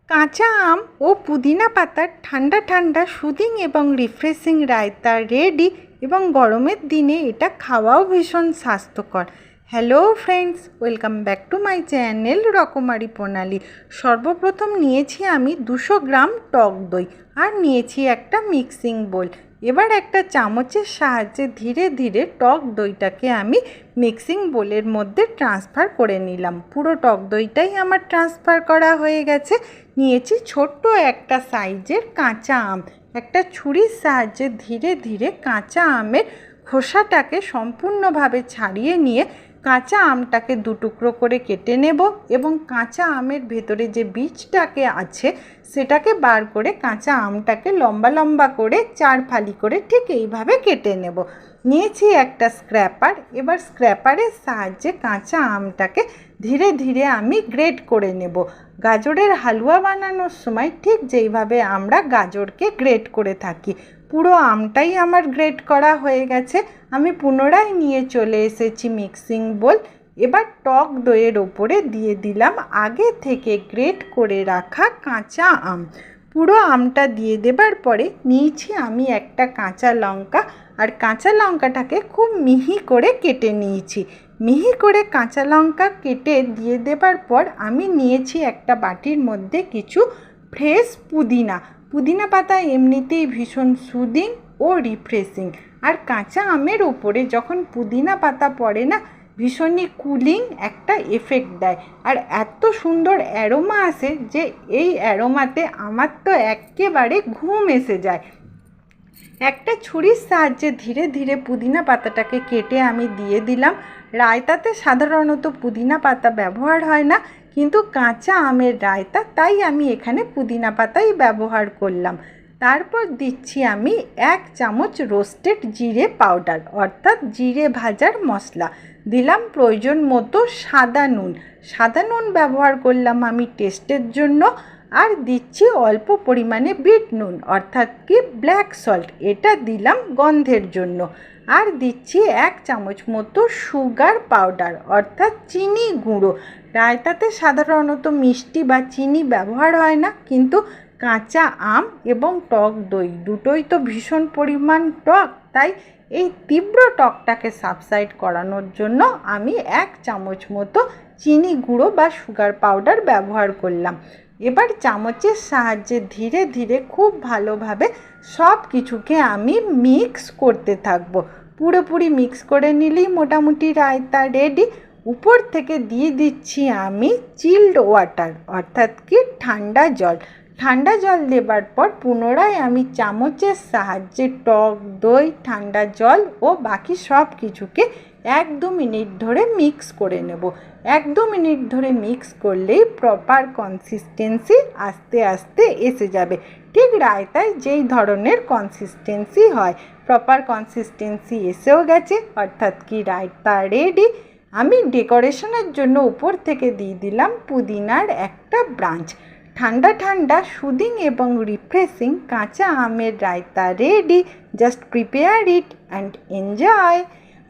কাঁচা আম ও পুদিনা পাতার ঠান্ডা ঠান্ডা সুদিং এবং রিফ্রেশিং রায়তা রেডি। এবং গরমের দিনে এটা খাওয়াও ভীষণ স্বাস্থ্যকর। Hello friends, welcome back to my channel রকমারি প্রণালী। সর্বপ্রথম নিয়েছি আমি 200 গ্রাম টক দই আর নিয়েছি একটা মিক্সিং বোল। এবার একটা চামচের সাহায্যে ধীরে ধীরে টক দইটাকে আমি মিক্সিং বোলের মধ্যে ট্রান্সফার করে নিলাম। পুরো টক দইটাই আমার ট্রান্সফার করা হয়ে গেছে। নিয়েছি ছোট্ট একটা সাইজের কাঁচা আম। একটা ছুরির সাহায্যে ধীরে ধীরে কাঁচা আমের খোসাটাকে সম্পূর্ণভাবে ছাড়িয়ে নিয়ে কাঁচা আমটাকে 2 টুকরো করে কেটে নেব এবং কাঁচা আমের ভেতরে যে বীজটাকে আছে সেটাকে বার করে কাঁচা আমটাকে লম্বা লম্বা করে 4 ফালি করে ঠিক এইভাবে কেটে নেব। নিয়েছি একটা স্ক্র্যাপার। এবার স্ক্র্যাপারের সাহায্যে কাঁচা আমটাকে ধীরে ধীরে আমি গ্রেট করে নেব। গাজরের হালুয়া বানানোর সময় ঠিক যেইভাবে আমরা গাজরকে গ্রেট করে থাকি, পুরো আমটাই আমার গ্রেট করা হয়ে গেছে। আমি পুনরায় নিয়ে চলে এসেছি মিক্সিং বোল। এবার টক দইয়ের ওপরে দিয়ে দিলাম আগে থেকে গ্রেট করে রাখা কাঁচা আম। পুরো আমটা দিয়ে দেবার পরে নিয়েছি আমি একটা কাঁচা লঙ্কা, আর কাঁচা লঙ্কাটাকে খুব মিহি করে কেটে নিয়েছি। মিহি করে কাঁচা লঙ্কা কেটে দিয়ে দেবার পর আমি নিয়েছি একটা বাটির মধ্যে কিছু ফ্রেশ পুদিনা। পুদিনা পাতা এমনিতেই ভীষণ সুদিং ও রিফ্রেশিং, আর কাঁচা আমের ওপরে যখন পুদিনা পাতা পড়ে না, ভীষণই কুলিং একটা এফেক্ট দেয় আর এত সুন্দর অ্যারোমা আসে যে এই অ্যারোমাতে আমার তো একেবারে ঘুম এসে যায়। একটা ছুরির সাহায্যে ধীরে ধীরে পুদিনা পাতাটাকে কেটে আমি দিয়ে দিলাম। রায়তাতে সাধারণত পুদিনা পাতা ব্যবহার হয় না, কিন্তু কাঁচা আমের রায়তা, তাই আমি এখানে পুদিনা পাতাই ব্যবহার করলাম। তারপর দিচ্ছি আমি 1 চামচ রোস্টেড জিরে পাউডার, অর্থাৎ জিরে ভাজার মশলা। দিলাম প্রয়োজন মতো সাদা নুন। সাদা নুন ব্যবহার করলাম আমি টেস্টের জন্য। আর দিচ্ছি অল্প পরিমাণে বিট নুন, অর্থাৎ কি ব্ল্যাক সল্ট, এটা দিলাম গন্ধের জন্য। আর দিচ্ছি 1 চামচ মতো সুগার পাউডার, অর্থাৎ চিনি গুঁড়ো। রায়তাতে সাধারণত মিষ্টি বা চিনি ব্যবহার হয় না, কিন্তু কাঁচা আম এবং টক দই দুটোই তো ভীষণ পরিমাণ টক, তাই এই তীব্র টকটাকে সাবসাইড করানোর জন্য আমি 1 চামচ মতো চিনি গুঁড়ো বা সুগার পাউডার ব্যবহার করলাম। এবার চামচের সাহায্যে ধীরে ধীরে খুব ভালোভাবে সব কিছুকে আমি মিক্স করতে থাকবো। পুরোপুরি মিক্স করে নিলেই মোটামুটি রায়তা রেডি। উপর থেকে দিয়ে দিচ্ছি আমি চিল্ড ওয়াটার, অর্থাৎ কি ঠান্ডা জল। ঠান্ডা জল দেবার পর পুনরায় আমি চামচের সাহায্যে টক দই, ঠান্ডা জল ও বাকি সব কিছুকে 1-2 মিনিট ধরে মিক্স করে নেব। 1-2 মিনিট ধরে মিক্স করলেই প্রপার কনসিস্টেন্সি আস্তে আস্তে এসে যাবে। ঠিক রায়তায় যেই ধরনের কনসিস্টেন্সি হয়, প্রপার কনসিস্টেন্সি এসেও গেছে, অর্থাৎ কি রায়তা রেডি। আমি ডেকোরেশনের জন্য উপর থেকে দিয়ে দিলাম পুদিনার একটা ব্রাঞ্চ। ঠান্ডা ঠান্ডা সুদিং এবং রিফ্রেশিং কাঁচা আমের রায়তা রেডি। Just prepare it and enjoy.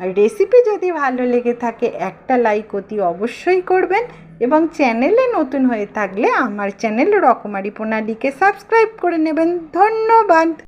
আর রেসিপি যদি ভালো লেগে থাকে একটা লাইক অতি অবশ্যই করবেন, এবং চ্যানেলে নতুন হয়ে থাকলে আমার চ্যানেল রকমারি প্রণালীকে সাবস্ক্রাইব করে নেবেন। ধন্যবাদ।